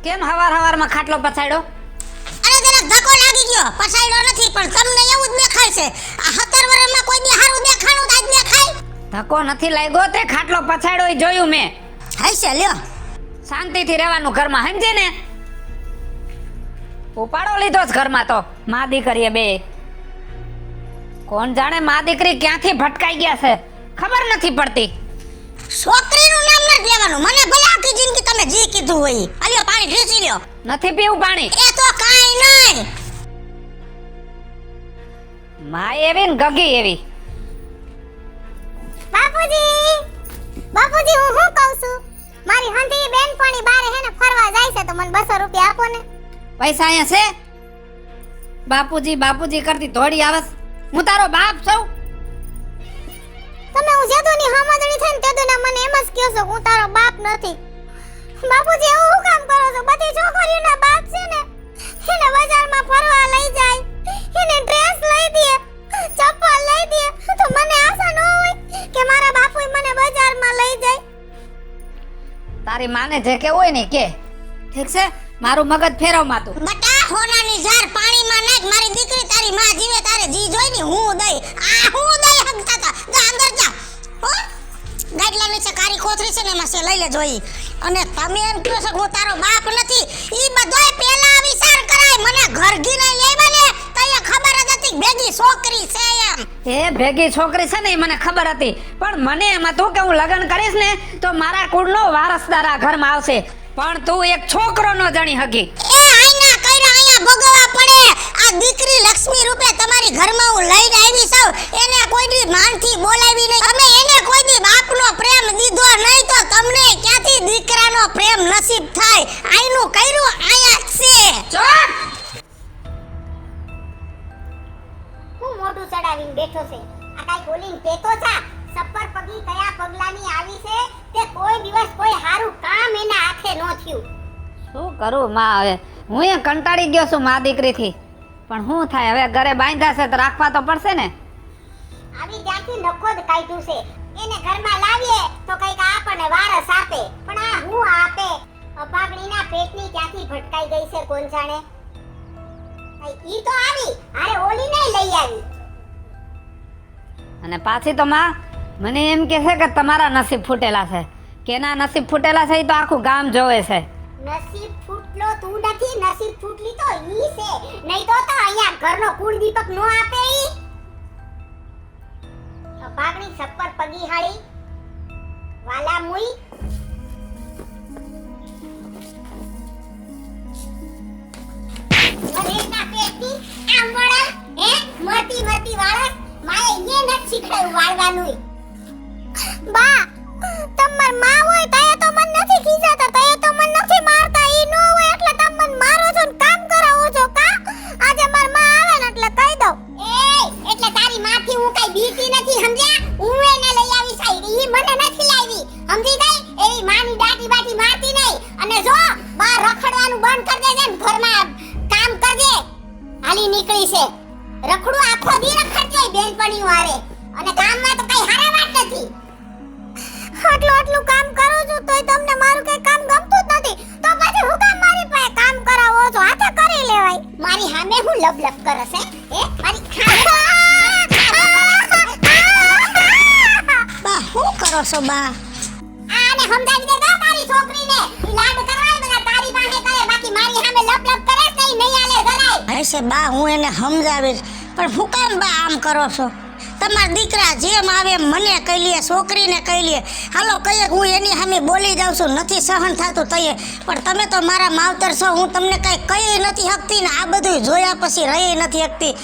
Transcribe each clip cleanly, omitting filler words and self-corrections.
કેમ હવાર ખાટલો પછાડ્યો? અરે તને ધક્કો લાગી ગયો. પછાડ્યો નથી પણ તમને એવું જ દેખાય છે. આ 17 વર્ષમાં કોઈ દી હારું દેખાણું આજ દેખાય. ધક્કો નથી લાગ્યો તે ખાટલો પછાડ્યો ઈ જોયું મેં. હશે લ્યો. શાંતિથી રહેવાનું ઘરમાં, સમજે ને? ઉપાડો લીધો જ ઘરમાં તો માં દીકરીએ બે. કોણ જાણે માં દીકરી ક્યાંથી ભટકાઈ ગયા છે, ખબર નથી પડતી. છોકરીનું નામ નથી લેવાનું. મને ભલે આખી જિંદગી તમે જી કીધું હોય. આલ્યો પાણી ઢીસી લ્યો. નથી પીવું પાણી. એ તો કાઈ નહીં. માં એવી ને ગગી એવી. બાપુજી હું કહું છું, મારી હંધી બેનપણી બારે હે ને ફરવા જાય છે તો મને 200 રૂપિયા આપો ને. પૈસા અહીંયા છે? બાપુજી કરતી ધોડી આવસ. હું તારો બાપ છું? તમે હું જેદુની હમદણી થઈને તેદુના મને એમ જ કહો છો હું તારો બાપ નથી. બાપુજી એવું શું કામ કરો છો? બધી છોકરીઓના બાપ છે ને એને બજારમાં ફરવા લઈ જાય, એને ડ્રેસ લઈ દે, ચપ્પલ લઈ દે, તો મને આશા ન હોય કે મારા બાપુએ મને બજારમાં લઈ જાય. તારી માને જે કે હોય ને કે. ઠીક છે, મારું મગજ ફેરવમાં તું. બટા હોનાની જાર પાણીમાં નાખ. મારી દીકરી તારી માં જીવે તારે જી જોઈ ને હું દઈ. આ હું દઈ હકતા તા. જા અંદર જા. હો ગાડલા નીચે કારી કોથરી છે ને એમાં સે લઈ લે જોઈ. અને તમે એમ કહો છો કે હું તારો બાપ નથી. ઈ બધોય પહેલા વિચાર કરાય. મને ઘર ગીને લેવા ને તને ખબર જ હતી ભેગી છોકરી છે એમ. એ ભેગી છોકરી છે ને એ મને ખબર હતી, પણ મને એમ હતું કે હું લગ્ન કરીશ ને તો મારા કુળનો વારસદાર આ ઘરમાં આવશે. પણ તું એક છોકરો ન જાણી હકી. એ આઈના કઈરા આયા ભોગવવા પડે. આ દીકરી લક્ષ્મી રૂપે તમારી ઘરમાં હું લઈને આવી છું. એને કોઈ દી માનથી બોલાવી નહીં. અમે એને કોઈ દી બાપનો પ્રેમ દીધો નહીં તો તમને ક્યાંથી દીકરાનો પ્રેમ નસીબ થાય? આઈનું કઈરું આયા છે. ચૂપ! હું મોઢું ચડાવીને બેઠો છે. આ કાઈ બોલીને કેતો છા? સપર પગી કયા પગલાની આવી છે તે કોઈ દિવસ કોઈ હારું કામ એના હાથે નો થયું. શું કરું માં? હવે હું એ કંટાળી ગયો છું માં દીકરીથી. પણ શું થાય હવે? ઘરે બાંધ્યા છે તો રાખવા તો પડશે ને. આવી ત્યાંથી નખો જ કાઢ્યું છે. એને ઘરમાં લાવીએ તો કઈક આપણને વારસ આપે, પણ આ હું આપે? અભાગણીના પેટની ક્યાંથી ભટકાઈ ગઈ છે કોણ જાણે. ઈ તો આવી અરે ઓલી નહીં લઈ આવી. અને પાછી તો માં મને એમ કહે છે કે તમારા નસીબ ફૂટેલા છે. કેના નસીબ ફૂટેલા છે એ તો આખું ગામ જોવે છે. નસીબ ફૂટલો તું નથી, નસીબ ફૂટલી તો ઈ છે. નહીં તો અહીંયા ઘરનો કુળ દીપક નો આપે ઈ. અભાગણી સપર પગી હાળી વાલા મુઈ. મરેના પેટની આમ વળા હે મરતી વાળસ માએ એ નથી શીખડાયું વાળવાનું. બા તમાર માં હોય તય તો મન નથી ખીજાતા, તય તો મન નથી મારતા. ઈ નો હોય એટલે તમ મન મારો છો ને કામ કરાવો છો કા? આજે માર માં આવે ને એટલે કહી દઉં. એ એટલે તારી માથી હું કઈ બીતી નથી સમજ્યા? હું એને લઈ આવી સાઈ. ઈ મને નથી લાવી સમજી ગઈ? એવી માની દાટી બાટી મારતી નહીં. અને જો બહાર રખડવાનું બંધ કરી દેજે ને ઘરમાં કામ કરજે. હાલી નીકળી છે રખડું આખો દી રખડજે બેનપણીઓ હારે. અને કામમાં તો કઈ હારા વાત નથી. આટલું કામ કરું છું તોય તમને મારું કઈ કામ ગમતું જ નથી. તો પછી હું કામ મારી પાસે કામ કરાવો છો? હાથે કરી લેવાય. મારી સામે હું લબલબ કરસ હે? મારી બા શું કરો છો બા? આને સમજાવી દે તારી છોકરીને. ઈ લાડ કરવાય બધા તારી પાસે કરે, બાકી મારી સામે લબલબ કરે નહીં આલે જરાય. હશે બા હું એને સમજાવીશ, પણ હું કામ બા આમ કરો છો? તમારા દીકરા જેમ આવે મને કહી લે, છોકરીને કહી લે. હાલો કહીએ હું એની સામે બોલી જાઉં છું, નથી સહન થતું તઈએ. પણ તમે તો મારા માવતર છો, હું તમને કઈ કહી નથી શકતી ને આ બધું જોયા પછી રહી નથી શકતી.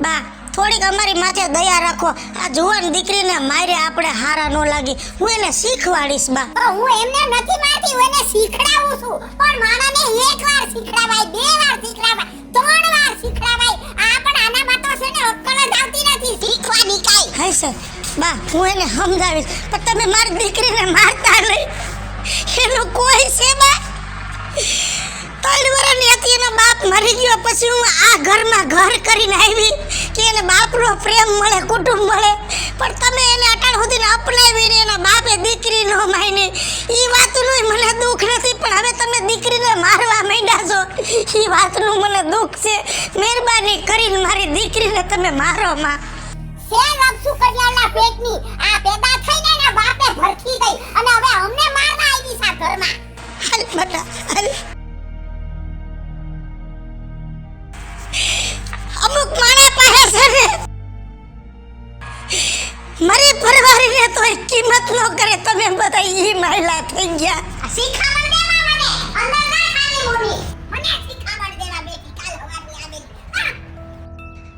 બા થોડીક અમારી માથે દયા રાખો. આ જુવાન દીકરીને મારે આપણે હારા ન લાગી. હું એને શીખવાડીશ બા. હું એમને નથી મારતી, હું એને શીખડાવું છું. પણ માણાને એક વાર શીખડાવાય, બે વાર શીખડાવાય, 3 વાર શીખડાવાય. આ પણ આનામાં તો છે ને અક્કલ જ આવતી નથી શીખવાની કાઈ. હાય સર બા હું એને સમજાવીશ, પણ તમે મારી દીકરીને મારતા નહીં. એનું કોઈ છે બા? 3 વર્ષની હતી એનો બાપ મરી ગયો પછી હું આ ઘરમાં ઘર કરીને આવી. કે એને બાપનો પ્રેમ મળે, કુટુંબ મળે, પણ તમે એને અટાણ સુધીને અપનાવીને એના બાપે દીકરી નો માની. ઈ વાતનું મને દુઃખ નથી, પણ હવે તમે દીકરીને મારવા માંડ્યા છો, ઈ વાતનું મને દુઃખ છે. મહેરબાની કરીને મારી દીકરીને તમે મારો માં. શેર અપસુ કરિયાના પેટની આ પેદા થઈને એના બાપે ભરખી ગઈ અને હવે અમને મારવા આવી છે આ ઘરમાં. હાલ બેટા હાલ. અમુક માણા પાસે છે ને મારી પરવારીને તો કિંમત ન કરે, તમે બધા ઈ માયલા થઈ ગયા. શીખામણ દેવા મને અંદર ના ખાલી મોની મને શીખામણ દેવા બેટી કાલ હવારની આવે.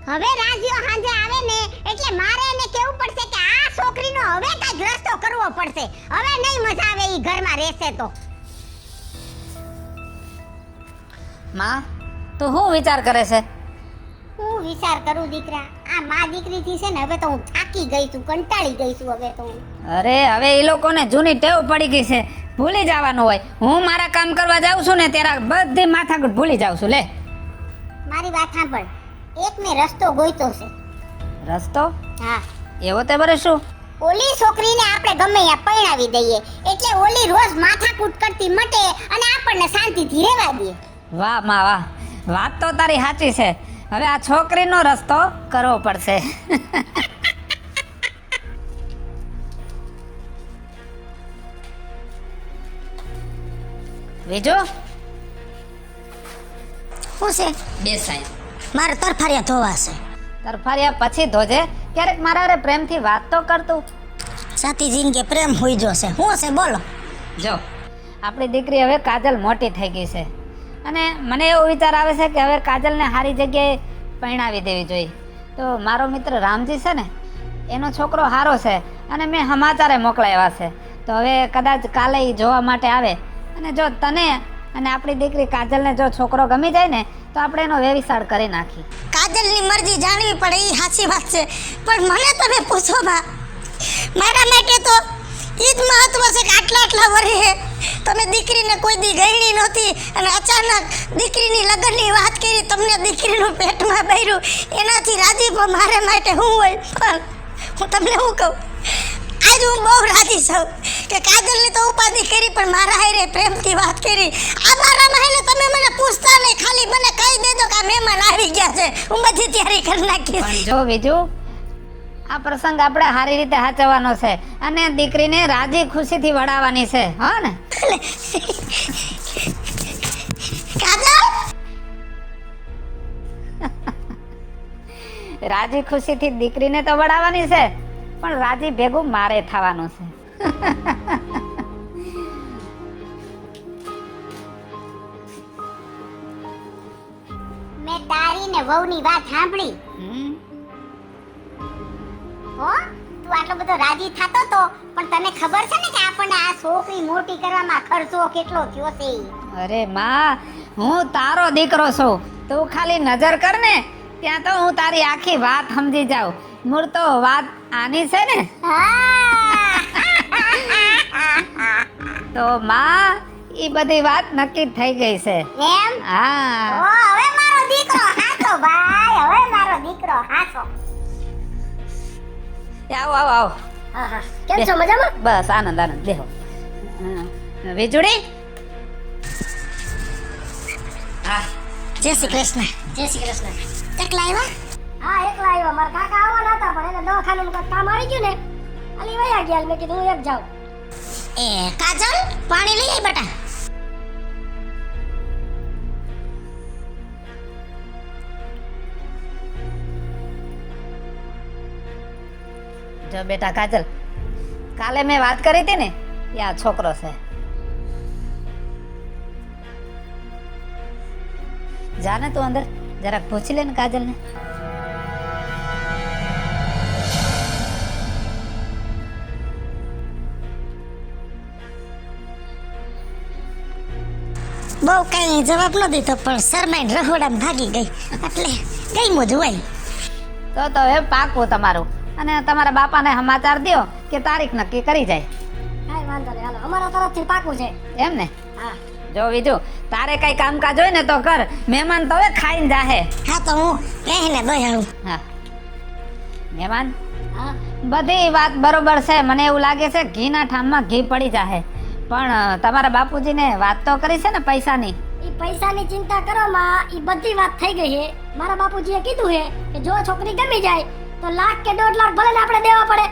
હવે રાજીઓ હાંજે આવે ને એટલે મારે એને કેવું પડશે કે આ છોકરીનો હવે કાંઈક રસ્તો કરવો પડશે. હવે નહીં મજા આવે ઈ ઘરમાં રહેશે તો. માં તું શું વિચાર કરે છે? હું વિચાર કરું દીકરા, આ માં દીકરીથી છે ને હવે તો હું થાકી ગઈ છું, કંટાળી ગઈ છું હવે તો હું. અરે હવે એ લોકોને જૂની ટેવ પડી ગઈ છે, ભૂલી જવાનું હોય. હું મારા કામ કરવા જાઉં છું ને ત્યારે બધી માથાકૂટ ભૂલી જાઉં છું. લે મારી વાત સાંભળ, એક મેં રસ્તો ગોઈતો છે. રસ્તો? હા, એવો તે બરે શું? ઓલી છોકરીને આપણે ગમે ત્યાં પરણાવી દઈએ એટલે ઓલી રોજ માથાકૂટ કરતી મટે અને આપણને શાંતિથી રહેવા દે. વાહ માં વાહ, વાત તો તારી સાચી છે. હવે આ છોકરીનો રસ્તો કરવો પડશે. બીજું શું છે? બેસાય મારે તરફારિયા ધોવા છે. તરફારિયા પછી ધોજે, ક્યારેક મારા હારે પ્રેમથી વાત તો કરતું. સાથી જિંદગી પ્રેમ હોઈ જોશે. શું છે બોલો? જો આપણી દીકરી હવે કાજલ મોટી થઈ ગઈ છે અને મને એવો વિચાર આવે છે કે હવે કાજલને સારી જગ્યાએ પરણાવી દેવી જોઈએ. તો મારો મિત્ર રામજી છે ને, એનો છોકરો સારો છે અને મેં સમાચારે મોકલાવ્યા છે. તો હવે કદાચ કાલે એ જોવા માટે આવે અને જો તને અને આપણી દીકરી કાજલને જો છોકરો ગમી જાય ને તો આપણે એનો વ્યવસાય કરી નાખી. કાજલની મરજી જાણવી પડે, એ સાચી વાત છે, પણ મને તમે પૂછો બા, મારા માટે તો ઈ જ મહત્વ છે કે આટલા વર્ષે તમે દીકરીને કોઈ દી ગયણી નહોતી અને અચાનક દીકરીની લગ્નની વાત કરી, તમને દીકરીનું પેટમાં બૈરું, એનાથી રાજી મારે માટે શું હોય. પણ હું તમને શું કહું, આજ હું બહુ રાજી છું કે કાજલની તો ઉપાધિ કરી પણ મારા હારે પ્રેમથી વાત કરી. આ મારા મહેને તમે મને પૂછતા નહીં, ખાલી મને કહી દેજો કે આ મહેમાન આવી ગયા છે, હું બધી તૈયારી કરી નાખીશ. પણ જો બીજું, આ પ્રસંગ આપણે સારી રીતે સાચવવાનો છે અને દીકરીને રાજી ખુશીથી વડાવવાની છે. હા ને કાજલ, રાજી ખુશીથી દીકરીને તો વડાવવાની છે પણ રાજી ભેગું મારે થવાનું છે. મેં તારી ને વહુની વાત સાંભળી હો. તું આટલો બધો રાજી થતો તો, પણ તને ખબર છે ને કે આપણને આ છોકરી મોટી કરવામાં ખર્ચો કેટલો થયો છે. અરે માં, હું તારો દીકરો છું, તું ખાલી નજર કર ને ત્યાં તો હું તારી આખી વાત સમજી જાઉં. મૂળ તો વાત આની છે ને. તો માં ઈ બધી વાત નક્કી થઈ ગઈ છે. એમ? હા. ઓ હવે મારો દીકરો હાચો ભાઈ, હવે મારો દીકરો હાચો. આવો આવો આવો. કેમ છો, મજામાં? બસ આનંદ આનંદ, બેહો. વીજળી. હા, જય શ્રી કૃષ્ણ. જય શ્રી કૃષ્ણ. એકલા આવ્યા? હા, એકલા આવ્યા. મારા કાકા આવવાના હતા પણ એને દવાખાનાનું કાંઈક કામ આવી ગયું ને, અલી વયા ગયા. મેં કીધું હું એક જાઉં. એ કાજલ, પાણી લઈ આય બેટા. જો બેટા કાજલ, કાલે મેં વાત કરી હતી ને, એ આ છોકરો છે. જાને તું અંદર જરાક પૂછી લે ને કાજલને. બહુ કઈ જવાબ ન દીધો પણ શરમાઈને રહોડામાં ભાગી ગઈ એટલે ગઈ મોજવાઈ. તો હવે પાકું તમારું, અને તમારા બાપાને સમાચાર દ્યો કે તારીખ નક્કી કરી જાય. કાંઈ વાંધો નહીં, હાલો અમારા તરફથી પાકું છે. એમ ને? હા. જો બીજું તારે કઈ કામકાજ હોય ને તો કર, મહેમાન તો હવે ખાઈને જાહે. હા તો હું કહીને દઈ આવું. હા મહેમાન હા બધી વાત બરોબર છે, મને એવું લાગે છે ઘીના ઠામમાં ઘી પડી જાહે, પણ તમારા બાપુજીને વાત તો કરી છે ને પૈસાની? એ પૈસાની ચિંતા કરો માં, એ બધી વાત થઈ ગઈ છે. મારા બાપુજીએ કીધું છે કે જો છોકરી ગમી જાય તો લાખ કે 1.5 લાખ ભલે ને આપણે દેવા પડે.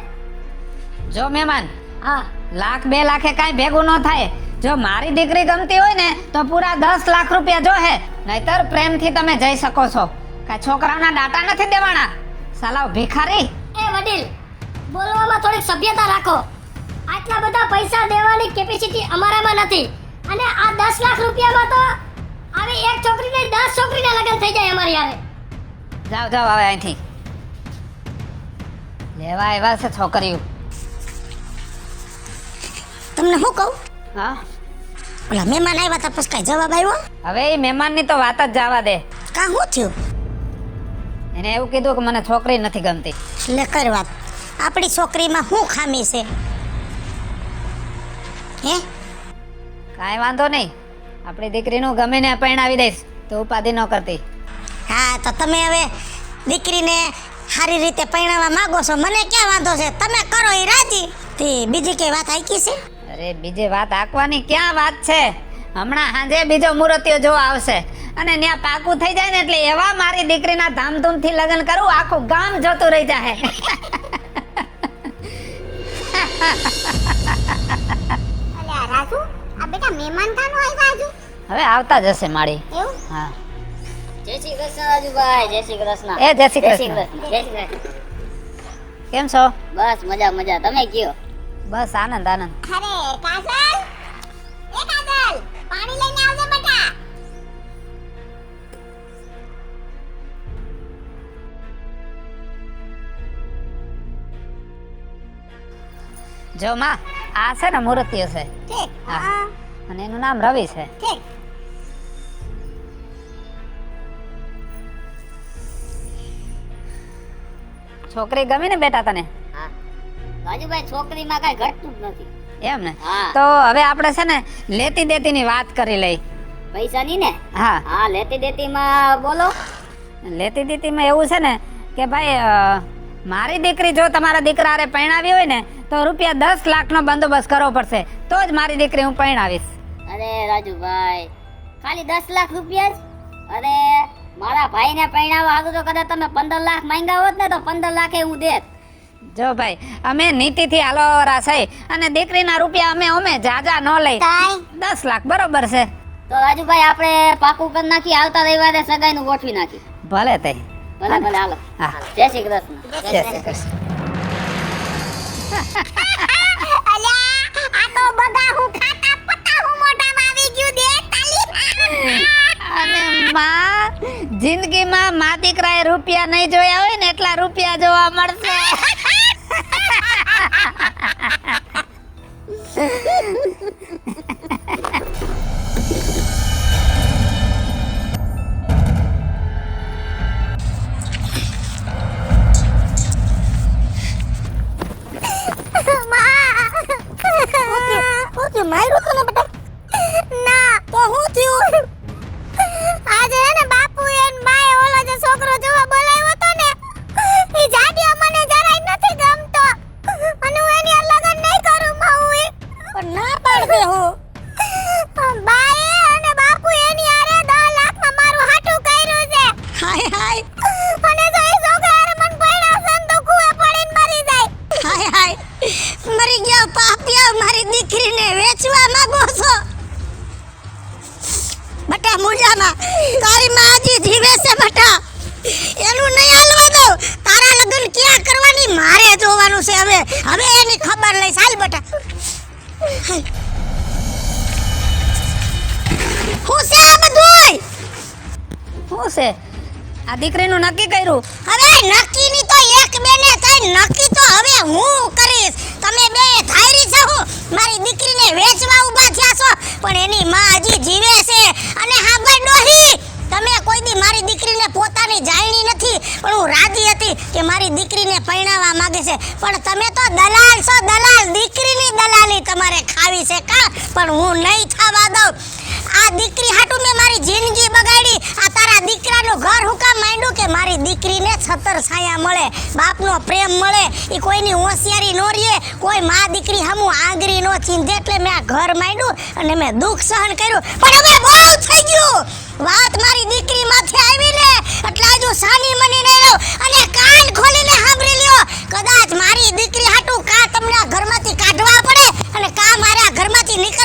જો મહેમાન, હા લાખ 2 લાખે કાંઈ ભેગું ન થાય. જો મારી દીકરી ગમતી હોય ને તો પૂરા 10 લાખ રૂપિયા જોહે, નહીતર પ્રેમથી તમે જઈ શકો છો. કાંઈ છોકરાઓના ડાટા નથી દેવાના. સાલાવ ભિખારી. એ વડીલ, બોલવામાં થોડીક સભ્યતા રાખો. આટલા બધા પૈસા દેવાની કેપેસિટી અમારામાં નથી, અને આ 10 લાખ રૂપિયામાં તો આવી એક છોકરીને 10 છોકરીના લગ્ન થઈ જાય અમારી હારે. જાઓ જાઓ હવે અહીંથી. લેવા આવ્યા છે છોકરીઓ. તમને શું કહું, હા, ઓલા મહેમાન આવ્યા હતા પછી કાંઈ જવાબ આવ્યો? હવે એ મહેમાનની તો વાત જ જવા દે. કાં શું થયું? એને એવું કીધું કે મને છોકરી નથી ગમતી. લે કર વાત. આપણી છોકરીમાં શું ખામી છે હે? કાંઈ વાંધો નહીં, આપણી દીકરીનું ગમે ને પરણાવી દઈશ, તો ઉપાધિ ન કરતી. હા તો તમે હવે દીકરીને સારી રીતે પરણાવવા માંગો છો, મને ક્યાં વાંધો છે? તમે કરો એ રાજી. તે બીજી કઈ વાત આઈકી છે? અરે બીજી વાત આંકવાની ક્યાં વાત છે? હમણાં સાંજે બીજો મૂર્તિઓ જોવા આવશે, અને ત્યાં પાકું થઈ જાય ને એટલે એવા મારી દીકરીના ધામધૂમથી લગ્ન કરું, આખું ગામ જોતું રહી જાય. અલ્યા રાજુ, આ બેટા મહેમાન કાનો આવ્યા આજુ? હવે આવતા જ હશે મારી. એવું? હા, જય શ્રી કૃષ્ણ રાજુભાઈ, જય શ્રી કૃષ્ણ. એ જય શ્રી જય શ્રી કૃષ્ણ. કૃષ્ણ, જય શ્રી કૃષ્ણ. કેમ છો? બસ મજા મજા, તમે કયો? બસ આનંદ આનંદ. અરે કાજલ, એ કાજલ, પાણી લઈને આવજે બેટા. જો માં, આ છે ને મૂર્તિઓ છે, ઠીક. હા. હા અને એનું નામ રવિ છે. ઠીક. છોકરી ગમી ને બેટા તને? હા રાજુભાઈ, છોકરીમાં કાંઈ ઘટતું જ નથી. એમ ને? હા. તો હવે આપણે છે ને લેતી દેતી ની વાત કરી લઈ. પૈસાની ને? હા, હા, લેતી દેતીમાં બોલો. લેતી દેતીમાં એવું છે ને કે ભાઈ મારી દીકરી જો તમારા દીકરા હારે પરણાવી હોય ને તો રૂપિયા 10 લાખનો બંદોબસ્ત કરવો પડશે, તો જ મારી દીકરી હું પરણાવીશ. અરે રાજુભાઈ, ખાલી 10 લાખ રૂપિયા જ? અરે મારા ભાઈને પરણાવવા હતું તો કદાચ તમે 15 લાખ માંગ્યા હોત ને તો 15 લાખે હું દેત. જો ભાઈ, અમે નીતિથી હાલોરા છે, અને દીકરીના રૂપિયા અમે જાજા ન લઈ. તાઈ 10 લાખ બરોબર છે. તો રાજુભાઈ, આપણે પાકું કરી નાખી, આવતા રવિવારે સગાઈનું ગોઠવી નાખી. ભલે તે. ભલે ભલે, હાલો. હા. જય શ્રી કૃષ્ણ. જય શ્રી કૃષ્ણ. અલ્યા, આ તો બધા હું ખાતા પતા હું મોઢામાં આવી ગયું દે તાલી. અને માં, જિંદગીમાં મા દીકરાએ રૂપિયા નહીં જોયા હોય ને એટલા રૂપિયા જોવા મળશે. શું માર્યું તને બેટા? ના તો શું થયું? આજે હે ને બાપુ એન બાએ ઓલો જે છોકરો જોવા બોલાવ્યો તો ને, ઈ જાડિયો મને જરાય નથી ગમતો, અને હું એની હારે લગન નહીં કરું માઉ. પણ ના પાડ દે હું. બાએ અને બાપુ એની હારે 10 લાખમાં મારું હાટું કર્યું છે, હાય હાય અને જો ઈ છોકરા હારે મને પરણાવશે ને તો કુએ પડીને મરી જાય. હાય હાય, મરી ગયા પાપિયા, મારી દીકરીને વેચવા માંગો છો? બટા મુજામાં તારી માં હજી જીવે છે બટા, એનું નહીં હાલવા દઉં. તારા લગ્ન ક્યાં કરવાની મારે જોવાનું છે. હવે હવે એની ખબર લઈ. ચાલ બટા. હાલ. હું છે આ બધુંય? શું છે આ દીકરીનું નક્કી કર્યું? હવે નક્કીની તો એક બેને થઈ, નક્કી તો હવે હું કરીશ. તમે બે ધાયરી છો હું મારી દીકરીને વેચવા ઊભા થયા છો, પણ એની માં હજી જીવે છે. અને હા ભાઈ ડોહી, તમે કોઈ દી મારી દીકરીને પોતાની જાણની નથી, પણ હું રાજી હતી કે મારી દીકરી દીકરીને પરણાવવા માંગે છે, પણ તમે તો દલાલ છો, દલાલ. દીકરીની દલાલી તમારે ખાવી છે કા? પણ હું નહીં થવા દઉં. આ દીકરી હાટું મેં મારી જિંદગી બગાડી. આ તારા દીકરાનું ઘર હું કામ માંડ્યું કે મારી દીકરીને છતર છાયા મળે, બાપનો પ્રેમ મળે, એ કોઈની હોશિયારી નો રહે, કોઈ માં દીકરી હમું આંગળી નો ચીંધે, એટલે મેં આ ઘર માંડ્યું અને મેં દુઃખ સહન કર્યું. પણ હવે બહુ થઈ ગયું. વાત મારી દીકરી માથે આવી ને એટલે આજુ સાની મની નહીં રહું. અને કાન ખોલીને સાંભળી લ્યો, કદાચ મારી દીકરી હાટું કા તમને આ ઘરમાંથી કાઢવા પડે અને કા મારે આ ઘરમાંથી નીકળ